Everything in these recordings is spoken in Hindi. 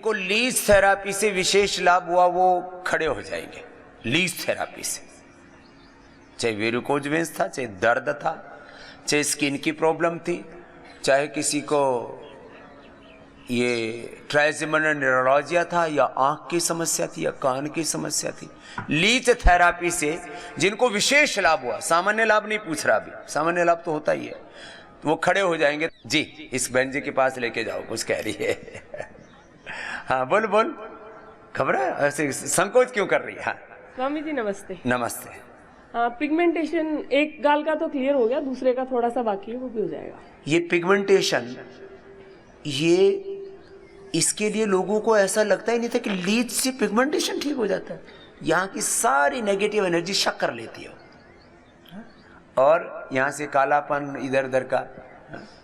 जिनको लीज थेरापी से विशेष लाभ हुआ वो खड़े हो जाएंगे। लीज थेरापी से, चाहे वेरिकोज वेन्स था, चाहे दर्द था, चाहे स्किन की प्रॉब्लम थी, चाहे किसी को ये ट्राइजेमिनल न्यूरोलॉजिया था, या आंख की समस्या थी, या कान की समस्या थी, लीज थेरापी से जिनको विशेष लाभ हुआ, सामान्य लाभ नहीं पूछ रहा अभी, सामान्य लाभ तो होता ही है, तो वो खड़े हो जाएंगे। जी, इस बहन जी के पास लेके जाओ, कुछ कह रही है। हाँ बोल बोल, खबर है, ऐसे संकोच क्यों कर रही है? हाँ स्वामी जी नमस्ते। नमस्ते। पिगमेंटेशन एक गाल का तो क्लियर हो गया, दूसरे का थोड़ा सा बाकी है, वो भी हो जाएगा। ये पिगमेंटेशन, ये इसके लिए लोगों को ऐसा लगता ही नहीं था कि लीच से पिगमेंटेशन ठीक हो जाता है। यहाँ की सारी नेगेटिव एनर्जी शक कर लेती है और यहाँ से कालापन इधर उधर का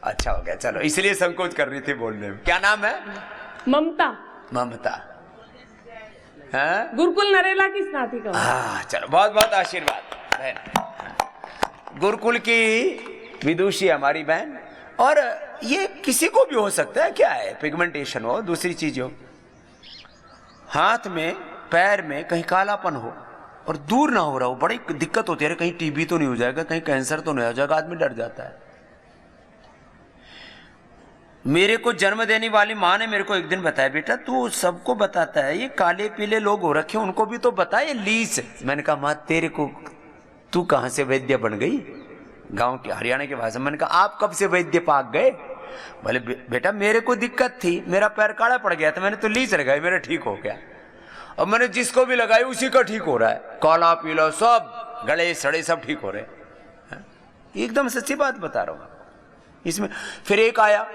अच्छा हो गया। चलो, इसलिए संकोच कर रही थी बोलने में। क्या नाम है? ममता। ममता, हाँ? गुरुकुल नरेला की स्नातिका। हाँ चलो, बहुत बहुत आशीर्वाद बहन। गुरुकुल की विदुषी हमारी बहन। और ये किसी को भी हो सकता है, क्या है, पिगमेंटेशन हो, दूसरी चीज हो, हाथ में पैर में कहीं कालापन हो और दूर ना हो रहा हो, बड़ी दिक्कत होती है। कहीं टीबी तो नहीं हो जाएगा, कहीं कैंसर तो नहीं हो जाएगा, आदमी डर जाता है। मेरे को जन्म देने वाली माँ ने मेरे को एक दिन बताया, बेटा तू सबको बताता है, ये काले पीले लोग हो रखे उनको भी तो बता, ये लीस। मैंने कहा माँ तेरे को, तू कहां से वैद्य बन गई? गांव के हरियाणा के भाषा। मैंने कहा आप कब से वैद्य पाक गए? बोले बेटा मेरे को दिक्कत थी, मेरा पैर काला पड़ गया था, मैंने तो लीच लगाई, मेरा ठीक हो गया। और मैंने जिसको भी लगाई उसी का ठीक हो रहा है, काला पीला सब, गले सड़े सब ठीक हो रहे हैं। एकदम सच्ची बात बता रहा हूं इसमें। फिर एक आया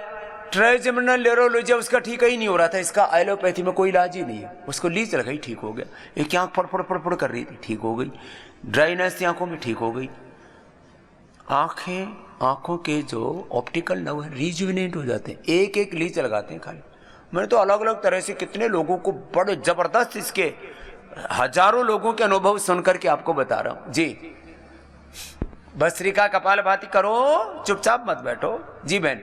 ट्राइजेमिनल न्यूरोलॉजिया, उसका ठीक ही नहीं हो रहा था, इसका एलोपैथी में कोई इलाज ही नहीं है, उसको लीच लगाई, ठीक हो गया। एक आंख फड़फड़ फड़फड़ कर रही थी, ठीक हो गई। ड्राइनेस थी आंखों में, ठीक हो गई। आंखों के जो ऑप्टिकल नर्व है रिजुविनेट हो जाते हैं, एक एक लीच लगाते हैं खाली। मैंने तो अलग अलग तरह से कितने लोगों को, बड़े जबरदस्त, इसके हजारों लोगों के अनुभव सुनकर के आपको बता रहा हूं। जी, भस्त्रिका कपालभाति करो, चुपचाप मत बैठो। जी बहन।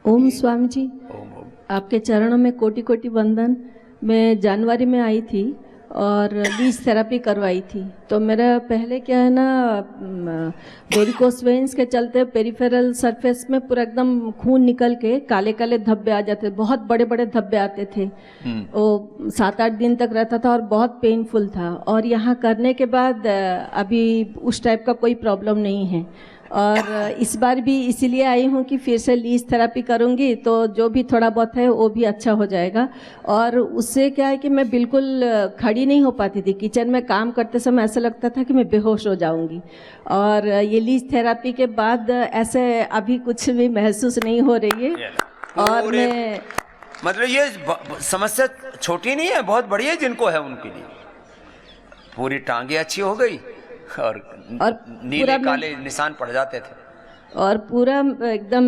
ओम स्वामी जी, ओम ओम। आपके चरणों में कोटि कोटि वंदन। मैं जनवरी में आई थी और लीज थेरेपी करवाई थी। तो मेरा पहले क्या है ना, वेरिकोस वेन्स के चलते पेरिफेरल सरफेस में पूरा एकदम खून निकल के काले काले धब्बे आ जाते, बहुत बड़े बड़े धब्बे आते थे। वो 7-8 दिन तक रहता था और बहुत पेनफुल था। और यहाँ करने के बाद अभी उस टाइप का कोई प्रॉब्लम नहीं है। और इस बार भी इसीलिए आई हूँ कि फिर से लीज थेरेपी करूँगी तो जो भी थोड़ा बहुत है वो भी अच्छा हो जाएगा। और उससे क्या है कि मैं बिल्कुल खड़ी नहीं हो पाती थी, किचन में काम करते समय ऐसा लगता था कि मैं बेहोश हो जाऊँगी। और ये लीज थेरेपी के बाद ऐसे अभी कुछ भी महसूस नहीं हो रही है। और मैं मतलब ये समस्या छोटी नहीं है, बहुत बड़ी है जिनको है उनके लिए। पूरी टांगे अच्छी हो गई और नीले काले निशान पड़ जाते थे, और पूरा एकदम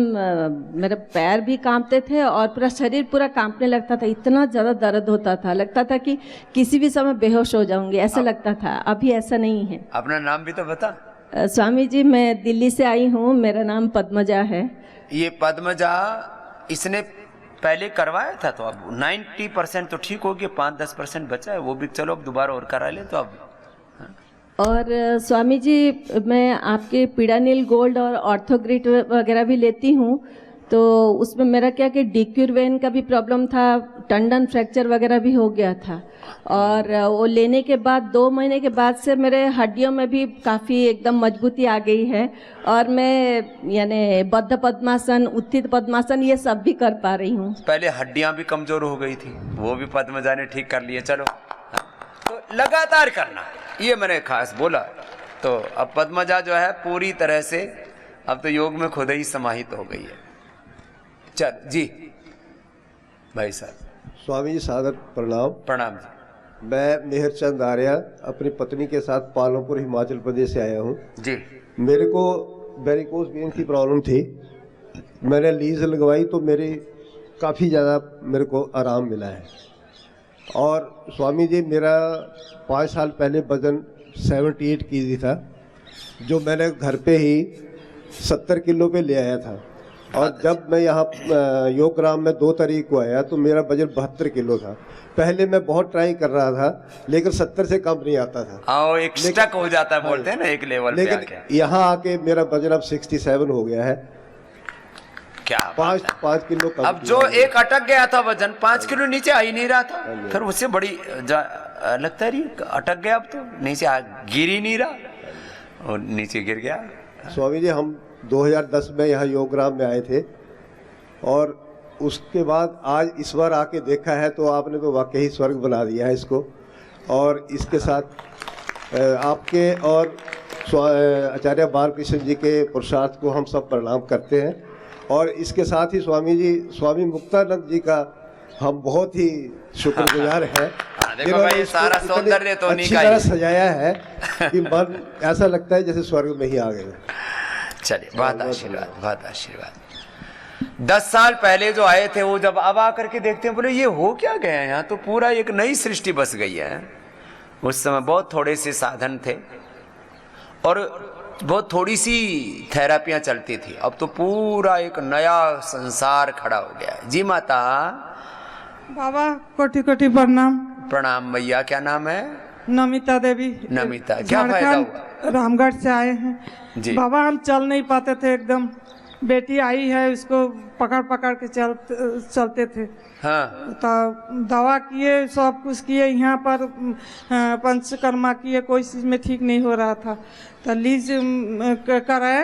मेरे पैर भी कांपते थे और पूरा शरीर पूरा कांपने लगता था। इतना ज़्यादा दर्द होता था, लगता था कि किसी भी समय बेहोश हो जाऊंगी, ऐसा लगता था। अभी ऐसा नहीं है। अपना नाम भी तो बता। स्वामी जी, मैं दिल्ली से आई हूँ, मेरा नाम पद्मजा है। ये पद्मजा, इसने पहले करवाया था तो अब 90% तो ठीक हो गया, 5-10% बचा है, वो भी चलो अब दोबारा और करा ले तो अब। और स्वामी जी, मैं आपके पीड़ानील गोल्ड और ऑर्थोग्रिट वगैरह भी लेती हूँ। तो उसमें मेरा क्या कि डिक्यूर वेन का भी प्रॉब्लम था, टंडन फ्रैक्चर वगैरह भी हो गया था। और वो लेने के बाद 2 महीने के बाद से मेरे हड्डियों में भी काफ़ी एकदम मजबूती आ गई है। और मैं यानी बद्ध पद्मासन, उत्थित पद्मासन, ये सब भी कर पा रही हूँ। पहले हड्डियां भी कमजोर हो गई थी, वो भी पद्मजा ने ठीक कर लिए। चलो, तो लगातार करना, ये मैंने खास बोला। तो अब पद्मजा जो है पूरी तरह से अब तो योग में खुद ही समाहित हो गई है। चल जी भाई साहब। स्वामी जी सादर प्रणाम। प्रणाम जी। मैं मेहरचंद आर्या अपनी पत्नी के साथ पालमपुर हिमाचल प्रदेश से आया हूँ जी। मेरे को वेरिकोस वेन की प्रॉब्लम थी, मैंने लीज लगवाई तो मेरी काफ़ी ज़्यादा मेरे को आराम मिला है। और स्वामी जी, मेरा 5 साल पहले वज़न 78 kg था, जो मैंने घर पे ही 70 किलो पे ले आया था। और जब मैं यहाँ योग ग्राम में 2 तारीख को आया तो मेरा वजन 72 किलो था। पहले मैं बहुत ट्राई कर रहा था लेकिन 70 से कम नहीं आता था। आओ एक स्टक हो जाता है, बोलते हैं ना, एक लेवल पे लेकिन आके। यहाँ आके मेरा वजन अब 67 हो गया है। क्या बात है। 5 किलो कम अब जो किया है। एक अटक गया था वजन 5 किलो नीचे आ ही नहीं रहा था, फिर उससे बड़ी लगता है अटक गया, अब तो नीचे गिर ही नहीं रहा और नीचे गिर गया। स्वामी जी हम 2010 में यहाँ योग ग्राम में आए थे और उसके बाद आज इस बार आके देखा है तो आपने तो वाकई स्वर्ग बना दिया है इसको। और इसके साथ आपके और आचार्य बालकृष्ण जी के पुरुषार्थ को हम सब प्रणाम करते हैं। और इसके साथ ही स्वामी जी, स्वामी मुक्तानंद जी का हम बहुत ही शुक्रगुजार हैं। देखो भाई, ये सारा सौंदर्य तो नहीं अच्छी तरह सजाया है कि मन ऐसा लगता है जैसे स्वर्ग में ही आ गए। चलिए, बहुत आशीर्वाद, बहुत आशीर्वाद। 10 साल पहले जो आए थे वो जब अब आकर के देखते हैं, बोले ये हो क्या गया है, यहाँ तो पूरा एक नई सृष्टि बस गई है। उस समय बहुत थोड़े से साधन थे और बहुत थोड़ी सी थेरापियां चलती थी, अब तो पूरा एक नया संसार खड़ा हो गया है। जी माता। बाबा कोटि कोटि प्रणाम। प्रणाम भैया, क्या नाम है? नमिता देवी। नमिता, क्या फायदा हुआ? झारखंड रामगढ़ से आए हैं जी। बाबा हम चल नहीं पाते थे एकदम, बेटी आई है उसको पकड़ पकड़ के चलते थे। हाँ। तो दवा किए, सब कुछ किए, यहाँ पर पंचकर्मा किए, कोई चीज़ में ठीक नहीं हो रहा था। तो लीज कराए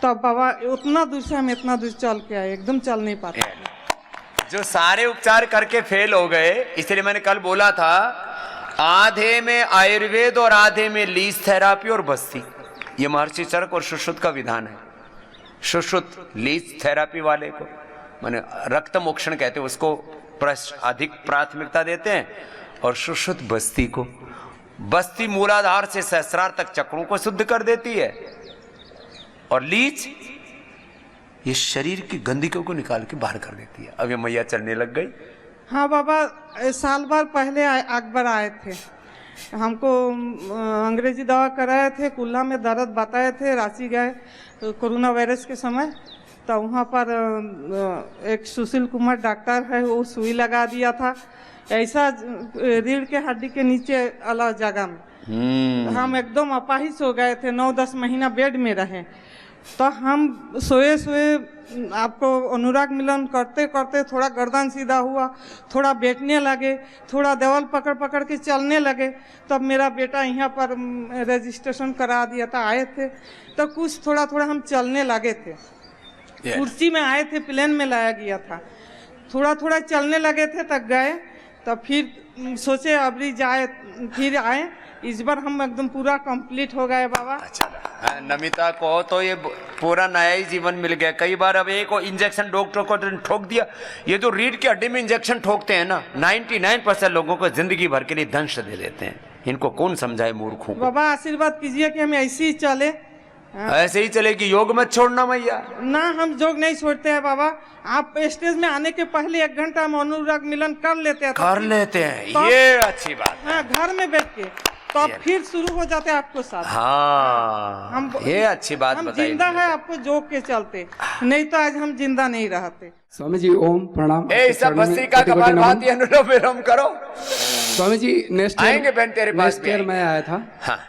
तब बाबा उतना दूर से हम इतना दूर चल के आए, एकदम चल नहीं पाते। जो सारे उपचार करके फेल हो गए, इसलिए मैंने कल बोला था आधे में आयुर्वेद और आधे में लीज थेरापी और बस्ती, ये महर्षि चरक और सुश्रुत का विधान है। सुश्रुत लीज थेरापी वाले को माने रक्त मोक्षण कहते हैं, उसको अधिक प्राथमिकता देते हैं, और सुश्रुत बस्ती को। बस्ती मूलाधार से सहस्रार तक चक्रों को शुद्ध कर देती है, और लीज ये शरीर की गंदगी को निकाल के बाहर कर देती है। अब ये मैया चलने लग गई। हाँ बाबा, साल भर पहले अकबर आए थे, हमको अंग्रेजी दवा कराए थे, कुल्ला में दर्द बताए थे, रांची गए कोरोना वायरस के समय। तो वहाँ पर एक सुशील कुमार डॉक्टर है, वो सुई लगा दिया था ऐसा रीढ़ के हड्डी के नीचे अलग जगह में। हम एकदम अपाहिज हो गए थे, 9-10 महीना बेड में रहे। तो हम सोए सोए आपको अनुराग मिलन करते करते थोड़ा गर्दन सीधा हुआ, थोड़ा बैठने लगे, थोड़ा देवाल पकड़ पकड़ के चलने लगे। तब मेरा बेटा यहाँ पर रजिस्ट्रेशन करा दिया था, आए थे तो कुछ थोड़ा थोड़ा हम चलने लगे थे। कुर्सी में आए थे, प्लेन में लाया गया था, थोड़ा थोड़ा चलने लगे थे, तक गए। तो फिर सोचे अबरी जाए, फिर आए। इस बार हम एकदम पूरा कंप्लीट हो गए बाबा। अच्छा, नमिता को तो ये पूरा नया ही जीवन मिल गया। कई बार अब एक इंजेक्शन डॉक्टर को ठोक दिया, ये जो रीढ़ की हड्डी में इंजेक्शन ठोकते हैं ना, 99% लोगों को जिंदगी भर के लिए दंश दे देते हैं। इनको कौन समझाए मूर्खों को। बाबा आशीर्वाद कीजिए कि हम ऐसे ही चले। ऐसे ही चलेगी, योग मत छोड़ना मैया। ना, हम योग नहीं छोड़ते हैं बाबा। आप स्टेज में आने के पहले 1 घंटा हम अनुराग मिलन कर लेते हैं। कर लेते हैं, ये अच्छी बात है। हाँ, घर में बैठ के, तो फिर शुरू हो जाते हैं आपको साथ। हाँ, ये अच्छी बात हम बताई। जिंदा है आपको जोक के चलते, नहीं तो आज हम जिंदा नहीं रहते। स्वामी जी ओम प्रणाम। सब बस्ती का कपाल भाती अनुलोम विलोम करो। स्वामी जी नेक्स्ट आएंगे बहन तेरे पास भी। ईयर मैं आया था। हाँ।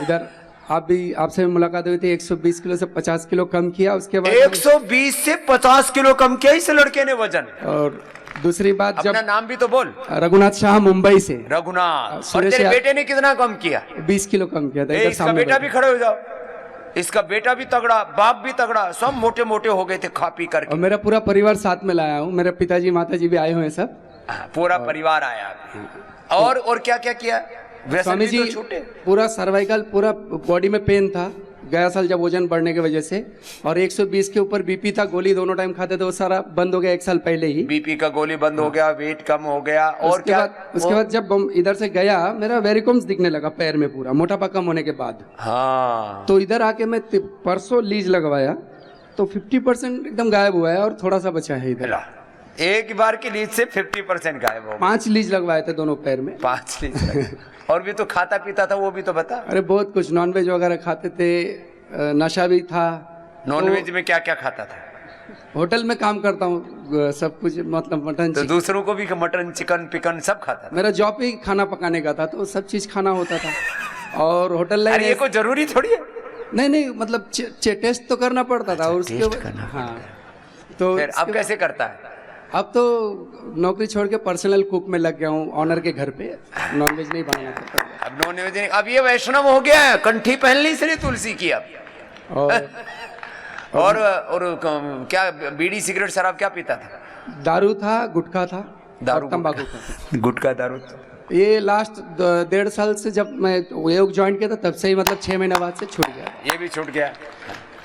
इधर आपसे मुलाकात हुई थी, 120 किलो से 50 किलो कम किया। उसके बाद 120 से 50 किलो कम किया इस लड़के ने वजन। और दूसरी बात, अपना जब नाम भी तो बोल। रघुनाथ शाह मुंबई से। रघुनाथ। और तेरे बेटे ने कितना कम किया? 20 किलो कम किया था। इसका बेटा भी खड़े हो जाओ। इसका बेटा भी तगड़ा, बाप भी तगड़ा, सब मोटे मोटे हो गए थे खा पी करके। और मेरा पूरा परिवार साथ में लाया हूँ, मेरे पिताजी माताजी भी आए हुए हैं सब। पूरा परिवार आया। और क्या क्या किया? स्वामी जी पूरा सर्वाइकल, पूरा बॉडी में पेन था गया साल जब वजन बढ़ने की वजह से, और 120 के ऊपर बीपी था। गोली दोनों टाइम खाते थे, वो सारा बंद हो गया 1 साल पहले ही। बीपी का गोली बंद हो गया, वेट कम हो गया। और उसके बाद जब इधर से गया, मेरा वेरिकोम्स दिखने लगा पैर में, पूरा मोटापा कम होने के बाद। हाँ। तो इधर आके मैं परसों लीज लगवाया तो 50% एकदम गायब हुआ है, और थोड़ा सा बचा है इधर। एक बार की लीज से 50% गायब हो। 5 लीज लगवाए थे दोनों पैर में। 5 लीज। और भी तो खाता पीता था, वो भी तो बता। अरे बहुत कुछ, नॉनवेज वगैरह खाते थे, नशा भी था। नॉनवेज में क्या क्या खाता था? होटल में काम करता हूँ, सब कुछ मतलब मटन तो दूसरों को भी मटन चिकन पिकन सब खाता था। मेरा जॉब ही खाना पकाने का था, तो सब चीज़ खाना होता था। और होटल लाइन अरे ये कोई जरूरी थोड़ी है। नहीं मतलब टेस्ट तो करना पड़ता था। और उसके टेस्ट करना हाँ, तो फिर अब कैसे करता है? अब तो नौकरी छोड़ के पर्सनल कुक में लग गया हूँ, ऑनर के घर पे। नॉनवेज नहीं बनाना पड़ता। अब नॉन वेज, अब ये वैष्णव हो गया है, कंठी पहन ली इसने तुलसी की अब। और और क्या बीड़ी सिगरेट शराब क्या पीता था? दारू था, गुटखा था, दारू और तंबाकू था। गुटखा दारू। ये लास्ट 1.5 साल से जब मैं योग ज्वाइन किया था, तब से ही मतलब 6 महीने बाद से छूट गया। ये भी छूट गया।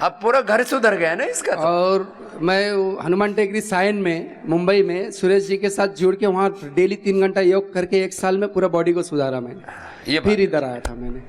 अब पूरा घर सुधर गया ना इसका तो। और मैं हनुमान टेकरी सायन में मुंबई में सुरेश जी के साथ जुड़ के वहाँ डेली 3 घंटा योग करके 1 साल में पूरा बॉडी को सुधारा मैंने। ये फिर इधर आया था मैंने।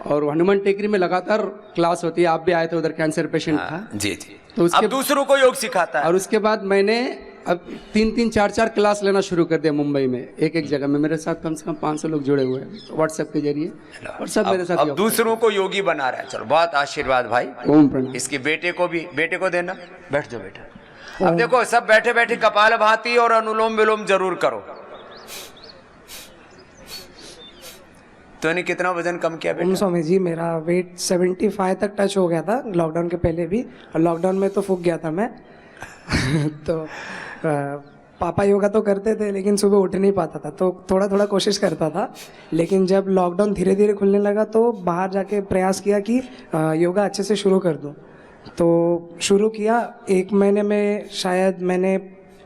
और हनुमान टेकरी में लगातार क्लास होती है, आप भी आए थे उधर, कैंसर पेशेंट था। जी जी। तो उसके अब दूसरों को योग सिखाता है। और उसके बाद मैंने अब 3-3, 4-4 क्लास लेना शुरू कर दिया मुंबई में। एक जगह में मेरे साथ कम से कम 500 लोग जुड़े हुए हैं व्हाट्सएप के जरिए, और सब मेरे साथ अब योग दूसरों को योगी बना रहा है। चलो बहुत आशीर्वाद भाई। ओम प्रणा। इसके बेटे को भी, बेटे को देना। बैठ जाओ बेटा। अब देखो सब बैठे बैठे कपालभाति और अनुलोम विलोम जरूर करो। तूने कितना वजन कम किया ओम बेटा? स्वामी जी, मेरा वेट 75 तक टच हो गया था लॉकडाउन के पहले भी, और लॉकडाउन में तो फूक गया था मैं। तो पापा योगा तो करते थे, लेकिन सुबह उठ नहीं पाता था, तो थोड़ा थोड़ा कोशिश करता था। लेकिन जब लॉकडाउन धीरे धीरे खुलने लगा तो बाहर जाके प्रयास किया कि योगा अच्छे से शुरू कर दूं। तो शुरू किया, 1 महीने में शायद मैंने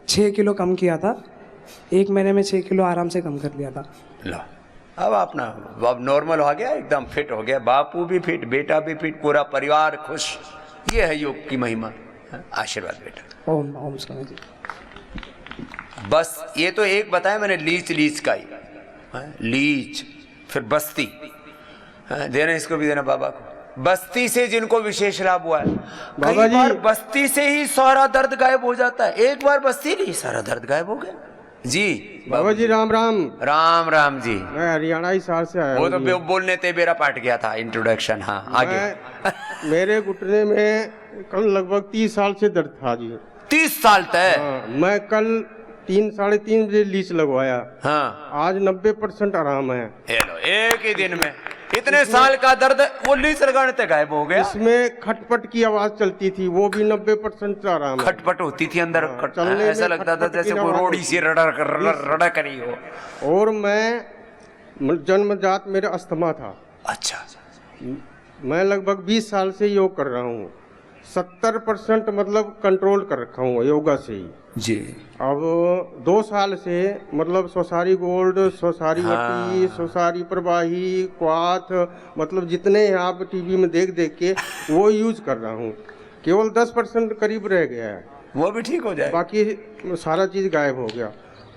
6 किलो कम किया था। 1 महीने में 6 किलो आराम से कम कर दिया था। लो अब अपना अब नॉर्मल हो गया, एकदम फिट हो गया। बापू भी फिट, बेटा भी फिट, पूरा परिवार खुश। ये है योग की महिमा। आशीर्वाद बेटा। ओम ओम स्वामी जी। बस ये तो एक बताया मैंने, लीच का ही। लीच, फिर बस्ती देना, इसको भी देना बाबा को। बस्ती से जिनको विशेष लाभ हुआ है, कई बार बस्ती से ही सारा दर्द गायब हो जाता है। एक बार बस्ती नहीं, सारा दर्द गायब हो गया। जी बाबा जी राम राम। राम राम जी। मैं हरियाणा हिसार से आया वो हूँ तो जी। बोलने ते मेरा पाट गया था इंट्रोडक्शन। हाँ आगे। मेरे घुटने में कल लगभग 30 साल से दर्द था जी। 30 साल तक? हाँ, मैं कल 3-3:30 बजे लीच लगवाया। हाँ, आज 90% आराम है। ये लो, एक ही दिन में इतने साल का दर्द वो लीच लगाने तक गायब हो गया। इसमें खटपट की आवाज चलती थी, वो भी 90% आराम है। खटपट होती थी अंदर। चलने में ऐसा लगता था खटपट की जैसे कोई आवाज रोड़ी सी रड़ा करी हो। और मैं जन्मजात मेरा अस्थमा था। अच्छा। मैं लगभग 20 साल से योग कर रहा हूँ। 70% मतलब कंट्रोल कर रखा हूँ योगा से ही जी। अब 2 साल से मतलब सोसारी गोल्ड, सोसारी वटी, सोसारी प्रवाही, क्वाथ, मतलब जितने हैं आप टीवी में देख देख के वो यूज कर रहा हूँ। केवल 10% करीब रह गया है, वो भी ठीक हो जाए। बाकी सारा चीज़ गायब हो गया।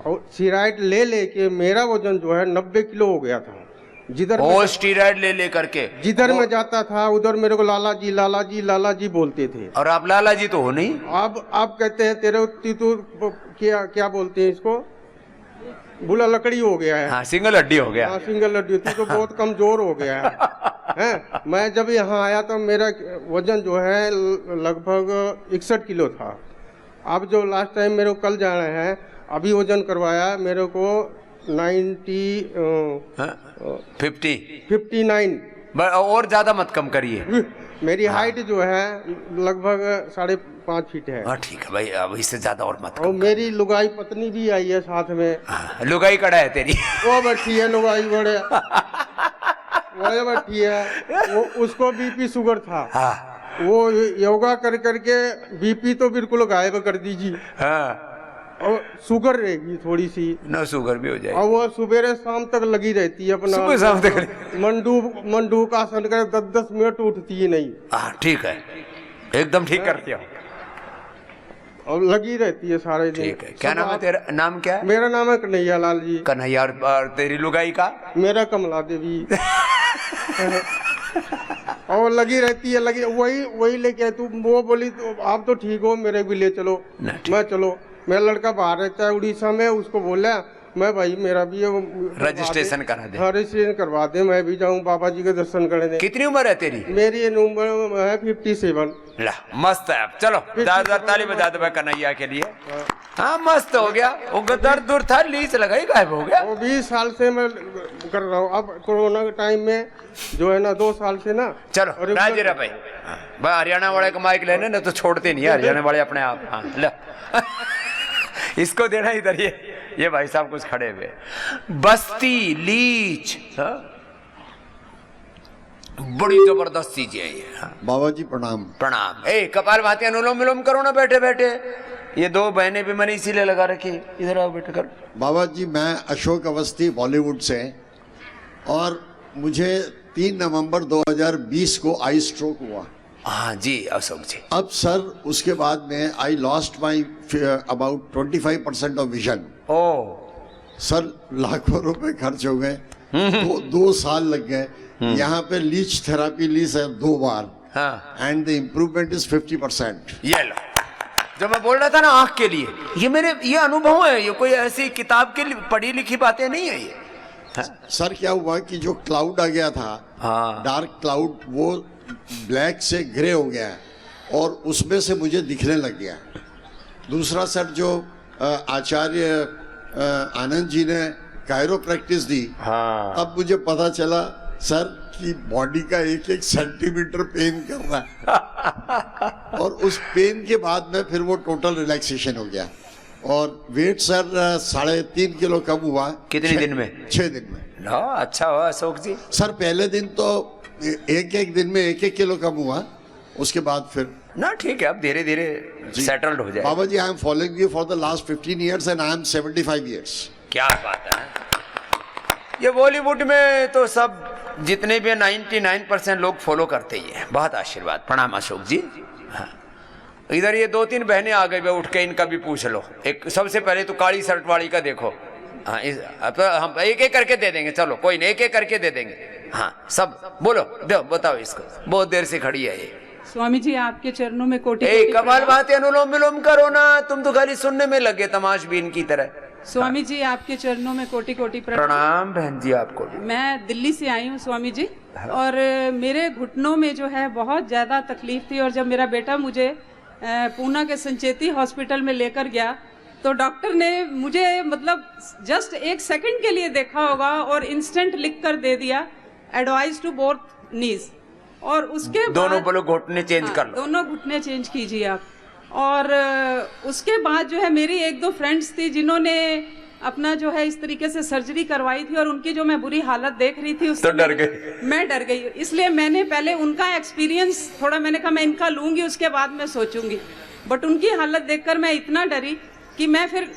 और स्टीराइड ले लेके मेरा वजन जो है 90 किलो हो गया था। जिधर वो स्टीराइड ले करके जिधर मैं जाता था उधर मेरे को लाला जी लाला जी लाला जी बोलते थे। और आप लाला जी तो हो नहीं। अब आप कहते हैं तेरे तू क्या क्या बोलते हैं इसको, बुला लकड़ी हो गया है। हाँ, सिंगल हड्डी हो गया। हाँ, सिंगल हड्डी। तू तो बहुत कमजोर हो गया है। हैं? मैं जब यहाँ आया तो मेरा वजन जो है लगभग 61 किलो था। अब जो लास्ट टाइम मेरे को कल जाना है, अभी वजन करवाया मेरे को 59। और ज्यादा मत कम करिए। मेरी हाइट जो है लगभग 5.5 फीट है। हाँ ठीक है भाई, अब इससे ज्यादा और मत और मेरी लुगाई पत्नी भी आई है साथ में। लुगाई कड़ा है तेरी। वो बैठी है लुगाई बड़े, वो बैठी है। वो उसको बीपी शुगर था। हाँ। वो योगा कर करके बीपी तो बिल्कुल गायब कर दीजिए। हाँ। और शुगर रहेगी थोड़ी सी, न शुगर भी हो जाए। और वो सुबह शाम तक लगी रहती है अपना। सुबह शाम तक मंडू का आसन करे 10-10 मिनट उठती ही नहीं। हाँ ठीक है, एकदम ठीक करती हो। और लगी रहती है सारे दिन। ठीक है। क्या नाम है तेरा? नाम क्या है? मेरा नाम है कन्हैया लाल जी। कन्हैया। और तेरी लुगाई का? मेरा कमला देवी। और लगी रहती है, लगी वही लेके तू। वो बोली तो आप तो ठीक हो, मेरे भी ले चलो। मैं चलो, मेरा लड़का बाहर रहता है उड़ीसा में, उसको बोला मैं भाई मेरा भी रजिस्ट्रेशन करा दे। हाँ रजिस्ट्रेशन करवा दे, मैं भी जाऊँ बाबा जी के दर्शन करने। कितनी उम्र है तेरी? मेरी उम्र है 57। ला मस्त है। चलो ताली बजा दो कन्हैया के लिए। हाँ मस्त हो गया। वो दर्द दूर था, लीच लगाई गायब हो गया। वो 20 साल से मैं कर रहा हूँ। अब कोरोना के टाइम में जो है ना 2 साल से ना। चलो राजेरा भाई हरियाणा वाले का माइक लेने ना तो छोड़ते नहीं है हरियाणा वाले अपने आप। हाँ ला इसको देना इधर। ये भाई साहब कुछ खड़े हुए। बस्ती लीच बड़ी जबरदस्त चीज है ये। बाबा जी प्रणाम। प्रणाम। ए कपाल भाती अनुलोम विलोम करो ना बैठे बैठे। ये 2 बहनें भी मैंने इसीलिए लगा रखी। इधर आओ बैठ कर। बाबा जी मैं अशोक अवस्थी बॉलीवुड से, और मुझे 3 नवंबर 2020 को आई स्ट्रोक हुआ। हाँ जी अशोक जी। अब सर उसके बाद में I lost my about 25% of vision. ओ सर लाखों रुपए खर्च हो गए, 2 साल लग गए। यहाँ पे लीच थेरापी ली सर 2 बार। हाँ एंड द इम्प्रूवमेंट इज 50%। ये लो जो मैं बोल रहा था ना आंख के लिए, ये मेरे ये अनुभव है। ये कोई ऐसी किताब के पढ़ी लिखी बातें नहीं है ये। हाँ? सर क्या हुआ कि जो क्लाउड आ गया था, हाँ डार्क क्लाउड, वो ब्लैक से ग्रे हो गया और उसमें से मुझे दिखने लग गया। दूसरा सर जो आचार्य आनंद जी ने कायरोप्रैक्टिस दी, हाँ अब मुझे पता चला सर कि बॉडी का 1-1 सेंटीमीटर पेन कर रहा है। और उस पेन के बाद में फिर वो टोटल रिलैक्सेशन हो गया। और वेट सर 3.5 किलो कम हुआ। कितने दिन में? 6 दिन में। लो अच्छा हुआ अशोक जी। सर पहले दिन तो एक दिन में 1-1 किलो कम हुआ, उसके बाद फिर ना ठीक है। अब धीरे धीरे सेटल्ड हो जाए। Baba ji I am following you for the last 15 years and I am 75 years। क्या बात है। ये बॉलीवुड में तो सब जितने भी 99% लोग फॉलो करते ही है। बहुत आशीर्वाद। प्रणाम अशोक जी। हाँ इधर ये 2-3 बहनें आ गई, उठ के इनका भी पूछ लो। एक सबसे पहले तो काली शर्ट वाली का देखो। हाँ अब हम एक करके दे देंगे। चलो कोई नहीं, एक करके दे देंगे। हाँ सब बोलो, दो बताओ इसको। बहुत देर से खड़ी है ये। स्वामी जी आपके चरणों में कोटि कमाल बात है। अनुलोम विलोम करो ना, तुम तो खाली सुनने में लगे तमाशबीन की तरह। स्वामी जी आपके चरणों में कोटि कोटि प्रणाम बहन जी आपको भी। मैं दिल्ली से आई हूँ स्वामी जी, और मेरे घुटनों में जो है बहुत ज़्यादा तकलीफ थी। और जब मेरा बेटा मुझे पूना के संचेती हॉस्पिटल में लेकर गया तो डॉक्टर ने मुझे मतलब जस्ट 1 सेकंड के लिए देखा होगा और इंस्टेंट लिख कर दे दिया एडवाइज टू बोथ नीज। और उसके दोनों बोलो घुटने चेंज कर लो। दोनों घुटने चेंज कीजिए आप। और उसके बाद जो है मेरी 1-2 फ्रेंड्स थी जिन्होंने अपना जो है इस तरीके से सर्जरी करवाई थी, और उनकी जो मैं बुरी हालत देख रही थी उससे तो डर गई। मैं डर गई। इसलिए मैंने पहले उनका एक्सपीरियंस थोड़ा, मैंने कहा मैं इनका लूंगी उसके बाद मैं सोचूंगी। बट उनकी हालत देखकर मैं इतना डरी कि मैं फिर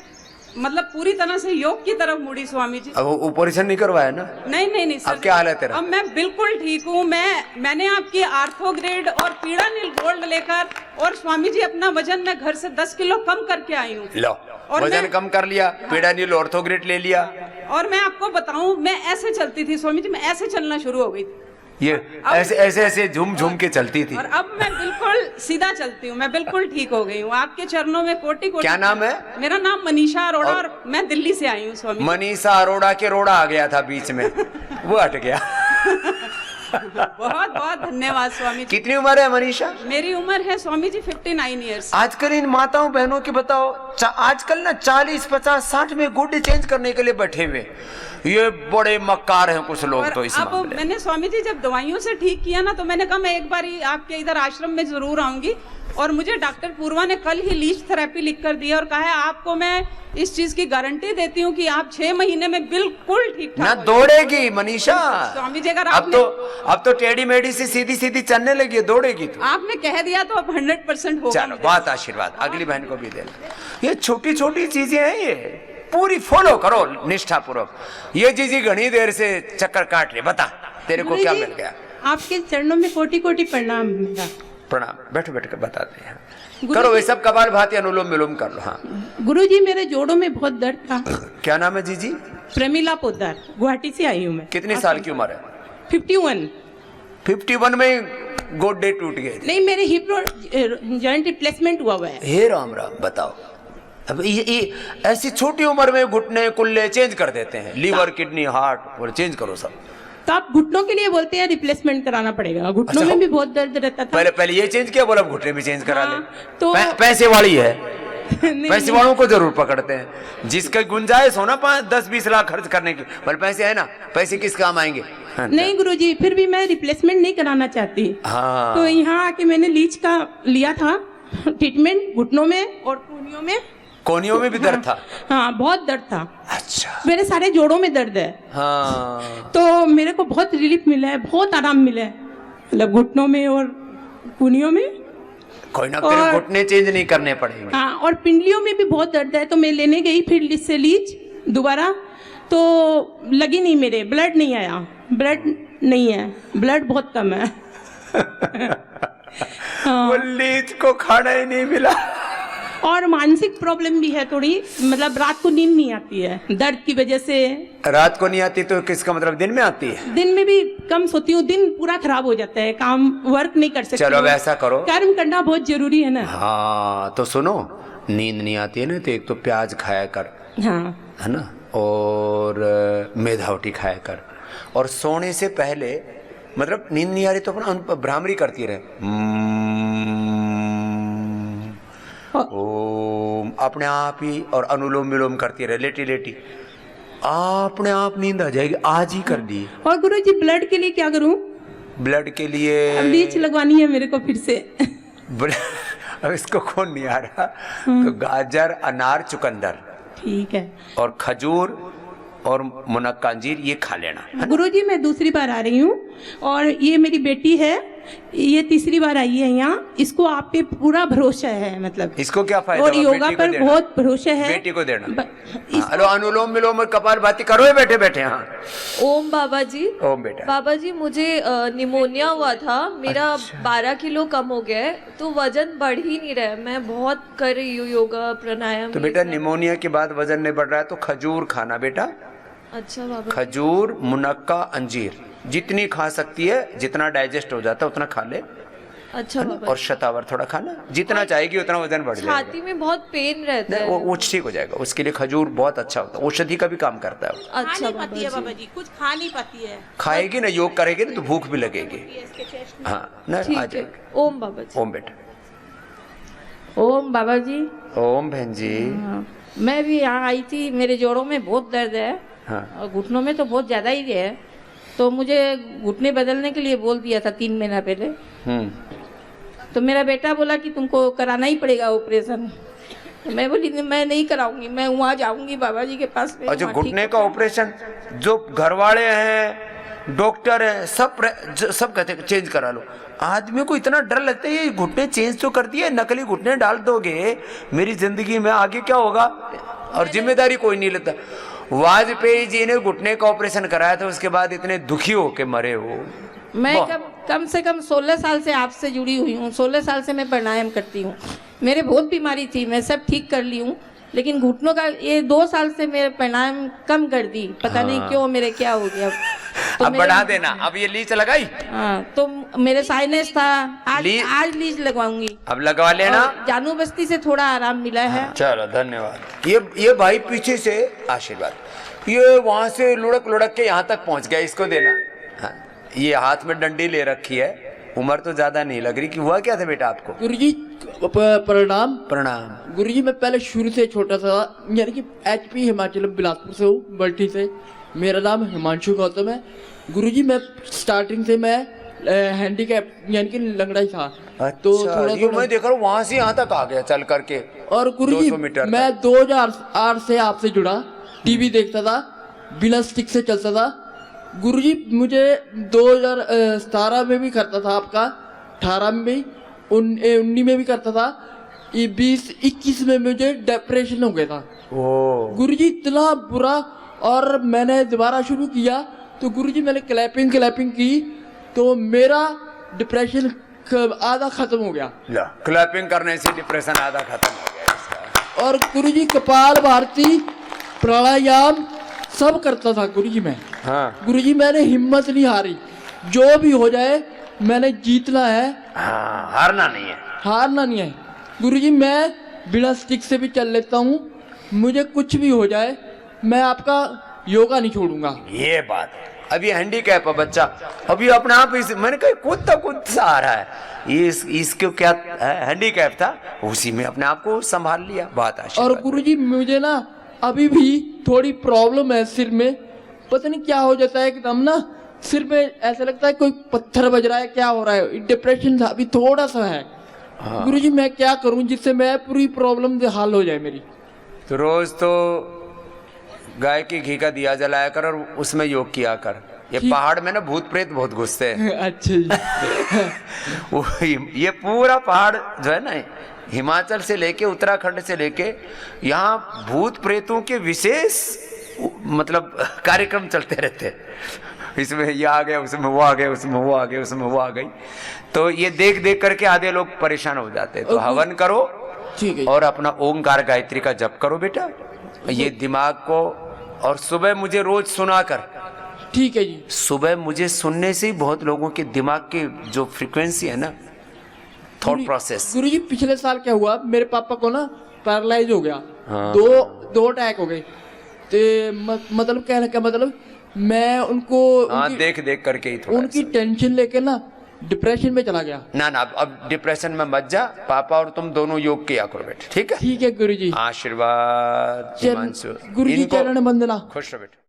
मतलब पूरी तरह से योग की तरफ मुड़ी स्वामी जी। अब ऑपरेशन नहीं करवाया ना? नहीं अब क्या हाल है तेरा? अब मैं बिल्कुल ठीक हूँ। मैंने आपकी आर्थोग्रेड और पीड़ानील गोल्ड लेकर, और स्वामी जी अपना वजन मैं घर से 10 किलो कम करके आई हूँ। लो वजन कम कर लिया, पीड़ानील ऑर्थोग्रेड ले लिया। और मैं आपको बताऊं, मैं ऐसे चलती थी स्वामी जी, मैं ऐसे चलना शुरू हो गई थी। ये ऐसे झूम झूम के चलती थी। और अब मैं बिल्कुल सीधा चलती हूँ। मैं बिल्कुल ठीक हो गई हूँ। आपके चरणों में कोटि कोटि। क्या नाम है? मेरा नाम मनीषा अरोड़ा, और मैं दिल्ली से आई हूँ स्वामी। मनीषा अरोड़ा के रोड़ा आ गया था बीच में, वो हट गया। बहुत बहुत धन्यवाद स्वामी जी। कितनी उम्र है मनीषा? मेरी उम्र है स्वामी जी 59 ईयर्स। आजकल इन माताओं बहनों की बताओ, आजकल ना 40, 50, 60 में गुड चेंज करने के लिए बैठे हुए। ये बड़े मक्कार हैं कुछ लोग तो इस मामले। मैंने स्वामी जी जब दवाइयों से ठीक किया ना, तो मैंने कहा मैं एक बार आपके इधर आश्रम में जरूर आऊंगी। और मुझे डॉक्टर पूर्वा ने कल ही लीच थेरेपी लिख कर दिया और कहा है आपको मैं इस चीज की गारंटी देती हूँ कि आप 6 महीने में बिल्कुल ठीक ठाक ना दौड़ेगी मनीषा। स्वामी जी अगर अब तो टेढ़ी मेढ़ी से सीधी सीधी चलने लगी, दौड़ेगी तो। आपने कह दिया तो अब 100% होगा। चलो बहुत आशीर्वाद। अगली बहन को भी दे। ये छोटी छोटी चीजें हैं, ये पूरी फॉलो करो निष्ठा पूर्वक। ये जीजी घनी देर से चक्कर काट रही, बता तेरे को क्या मिल गया? आपके चरणों में कोटि कोटि प्रणाम मेरा। प्रणाम। बैठो बैठ कर बताते हैं। करो ये सब कपाल भाती अनुलोम विलोम कर लो। हाँ गुरुजी मेरे जोड़ों में बहुत दर्द था। क्या नाम है जीजी? प्रमिला पोद्दार, गुवाहाटी से आई हूँ मैं। कितनी साल की उम्र है? 51। 51 में गोड्डे टूट गए? नहीं, मेरे हिप जॉइंट रिप्लेसमेंट हुआ है। हे राम राम। बताओ अब ये ऐसी छोटी उम्र में घुटने कुल्ले चेंज कर देते हैं, लीवर किडनी हार्ट और चेंज करो सब। तो आप घुटनों के लिए बोलते हैं रिप्लेसमेंट कराना पड़ेगा, घुटनों अच्छा, में भी बहुत दर्द रहता था। पहले ये चेंज किया, बोला घुटने भी चेंज करा ले। तो पैसे वाली है, नहीं, पैसे वालों को जरूर पकड़ते हैं, जिसका गुंजाइश हो ना 5-10-20 लाख खर्च करने की, बोले पैसे है ना, पैसे किस काम आएंगे। नहीं गुरुजी, फिर भी मैं रिप्लेसमेंट नहीं कराना चाहती। हाँ। तो यहाँ आके मैंने लीच का लिया था ट्रीटमेंट, घुटनों में और कोहनियों में भी दर्द था। हाँ बहुत दर्द था। अच्छा। मेरे सारे जोड़ों में दर्द है। हाँ। तो मेरे को बहुत रिलीफ मिला है, बहुत आराम मिला है, मतलब घुटनों में और कुनियों में। कोई ना, फिर घुटने चेंज नहीं करने पड़ेंगे। हाँ, और पिंडलियों में भी बहुत दर्द है। तो मैं लेने गई फिर से लीच दोबारा, तो लगी नहीं, मेरे ब्लड नहीं आया, ब्लड नहीं है, ब्लड बहुत कम है। वो लीच को खाना ही नहीं मिला। और मानसिक प्रॉब्लम भी है थोड़ी, मतलब रात को नींद नहीं आती है दर्द की वजह से। रात को नहीं आती तो किसका मतलब दिन में आती है? दिन में भी कम सोती हूँ, दिन पूरा खराब हो जाता है, काम वर्क नहीं कर सकती। चलो अब ऐसा करो, कर्म करना बहुत जरूरी है ना। हाँ तो सुनो, नींद नहीं आती है ना तो एक तो प्याज खाया कर, हाँ है ना, और मेधावटी खाया कर, और सोने से पहले मतलब नींद नहीं आ रही तो अपना भ्रामरी करती रहे, ओम अपने आप ही, और अनुलोम विलोम करती रहे, लेटी लेटी अपने आप नींद आ जाएगी। आज ही कर दी। और गुरुजी ब्लड के लिए क्या करूं? ब्लड के लिए लीच लगवानी है मेरे को फिर से। अब इसको कौन नहीं आ रहा, तो गाजर, अनार, चुकंदर, ठीक है, और खजूर और मुनक्का अंजीर ये खा लेना। गुरुजी मैं दूसरी बार आ रही हूँ, और ये मेरी बेटी है, ये तीसरी बार आई है यहाँ, इसको आप पे पूरा भरोसा है, मतलब इसको क्या फायदा, और योगा पर बहुत भरोसा है, बेटी को देना। हेलो, अनुलोम विलोम और कपालभाति करो है बैठे बैठे। हाँ ओम बाबा जी। ओम बेटा। बाबा जी मुझे निमोनिया हुआ था, मेरा 12 किलो कम हो गया है, तो वजन बढ़ ही नहीं रहा है, मैं बहुत कर रही हूँ योगा प्राणायाम। तो बेटा निमोनिया के बाद वजन नहीं बढ़ रहा है तो खजूर खाना बेटा। अच्छा बाबा। खजूर, मुनक्का, अंजीर जितनी खा सकती है, जितना डाइजेस्ट हो जाता है उतना खा ले। अच्छा बाबा। और शतावर थोड़ा खाना, जितना चाहेगी उतना वजन बढ़ जाएगा। छाती में बहुत पेन रहता है। वो ठीक हो जाएगा, उसके लिए खजूर बहुत अच्छा होता है, औषधि का भी काम करता है। अच्छा बाबा जी, कुछ खा नहीं पाती है। खाएगी ना, योग करेगी ना तो भूख भी लगेगी। हाँ ना, आ जाएगी। ओम बाबा जी। ओम बेटा। ओम बाबा जी। ओम बहन जी। मैं भी यहाँ आई थी, मेरे जोड़ों में बहुत दर्द है। हाँ। और घुटनों में तो बहुत ज़्यादा ही है, तो मुझे घुटने बदलने के लिए बोल दिया था 3 महीना पहले। तो मेरा बेटा बोला कि तुमको कराना ही पड़ेगा ऑपरेशन। तो मैं बोली मैं नहीं कराऊंगी, मैं वहाँ जाऊंगी बाबा जी के पास में। अच्छा, घुटने का ऑपरेशन जो घर वाले हैं, डॉक्टर हैं, सब कहते हैं चेंज करा लो। आदमी को इतना डर लगता है ये घुटने चेंज तो कर दिए, नकली घुटने डाल दोगे मेरी जिंदगी में आगे क्या होगा, और जिम्मेदारी कोई नहीं लेता। वाजपेयी जी ने घुटने का ऑपरेशन कराया था, उसके बाद इतने दुखी होके मरे हो। मैं कम से कम 16 साल से आपसे जुड़ी हुई हूँ, 16 साल से मैं प्राणायाम करती हूँ। मेरे बहुत बीमारी थी, मैं सब ठीक कर ली हूँ, लेकिन घुटनों का ये 2 साल से मेरे प्राणायाम कम कर दी, पता नहीं क्यों, मेरे क्या हो गया। तो अब बढ़ा देना, अब ये लीच लगाई। हाँ, तो मेरे साइनस था, आज लीच लगवाऊंगी। अब लगवा लेना। जानू बस्ती से थोड़ा आराम मिला है। चलो धन्यवाद। ये भाई पीछे से आशीर्वाद, ये वहां से लुढ़क लुढ़क के यहाँ तक पहुंच गया, इसको देना। हाँ, ये हाथ में डंडी ले रखी है, उम्र तो ज्यादा नहीं लग रही। कि हुआ क्या था बेटा आपको? गुरुजी प्रणाम। प्रणाम। गुरुजी मैं पहले शुरू से छोटा सा, यानी कि HP हिमाचल बिलासपुर से हूँ, बल्टी से। मेरा नाम हिमांशु गौतम है। गुरुजी मैं स्टार्टिंग से मैं हैंडीकैप यानी कि लंगड़ा ही था। अच्छा, तो थोड़ा मैं देख रहा हूँ वहाँ से यहाँ तक आ गया चल करके। और गुरुजी मैं 2008 से आपसे जुड़ा, टीवी देखता था, बिना स्टिक से चलता था। गुरुजी मुझे 2017 में भी करता था आपका, 18 में भी, 19 में भी करता था, 20-21 में मुझे डिप्रेशन हो गया था। गुरुजी इतना बुरा, और मैंने दोबारा शुरू किया तो गुरुजी मैंने क्लैपिंग की तो मेरा डिप्रेशन आधा खत्म हो गया। क्लैपिंग करने से डिप्रेशन आधा खत्म हो गया इसका। और गुरुजी कपाल भारती, प्राणायाम सब करता था गुरुजी मैं। हाँ। गुरुजी मैंने हिम्मत नहीं हारी, जो भी हो जाए मैंने जीतना है। हाँ, हारना नहीं है। हारना नहीं है। गुरुजी मैं बिना स्टिक से भी चल लेता हूँ, मुझे कुछ भी हो जाए मैं आपका योगा नहीं छोड़ूंगा। ये बात है। अभी हैंडीकैप है बच्चा, अभी अपने आप मैंने कहा कूदता आ रहा है, ये इसको क्या हैंडीकैप था, उसी में अपने आप को संभाल लिया। बात आशीर्वाद। और गुरुजी मुझे ना अभी भी थोड़ी प्रॉब्लम है सिर में, पता नहीं क्या हो जाता है, एकदम ना सिर में ऐसा लगता है कोई पत्थर बज रहा है, क्या हो रहा है, डिप्रेशन था अभी थोड़ा सा है। हाँ। गुरुजी मैं क्या करूं जिससे मैं पूरी प्रॉब्लम से हल हो जाए मेरी? तो रोज तो गाय के घी का दिया जलाया कर और उसमें योग किया कर। ये पहाड़ में ना भूत प्रेत बहुत घुसते हैं। अच्छा जी। ये पूरा पहाड़ जो है ना, हिमाचल से लेके उत्तराखंड से लेके यहाँ भूत प्रेतों के विशेष मतलब कार्यक्रम चलते रहते हैं। इसमें ये आ गया, उसमें वो आ गया, उसमें वो आ गया, उसमें वो आ गई। तो ये देख देख करके आधे लोग परेशान हो जाते हैं। तो हवन करो और अपना ओंकार गायत्री का जप करो बेटा, ये दिमाग को। और सुबह मुझे रोज सुना कर। ठीक है जी। सुबह मुझे सुनने से ही बहुत लोगों के दिमाग की जो फ्रीक्वेंसी है ना, थॉट प्रोसेस। गुरुजी पिछले साल क्या हुआ, मेरे पापा को ना पैरालाइज हो गया। हाँ। दो अटैक हो गए। मतलब कहने का मतलब मैं उनको देख देख करके ही थोड़ा उनकी टेंशन लेके ना डिप्रेशन में चला गया। ना अब डिप्रेशन में मत जा, पापा और तुम दोनों योग किया करो बेटे। ठीक है ठीक है गुरुजी। आशीर्वाद। गुरुजी चरण वंदना। खुश रहो बेटे।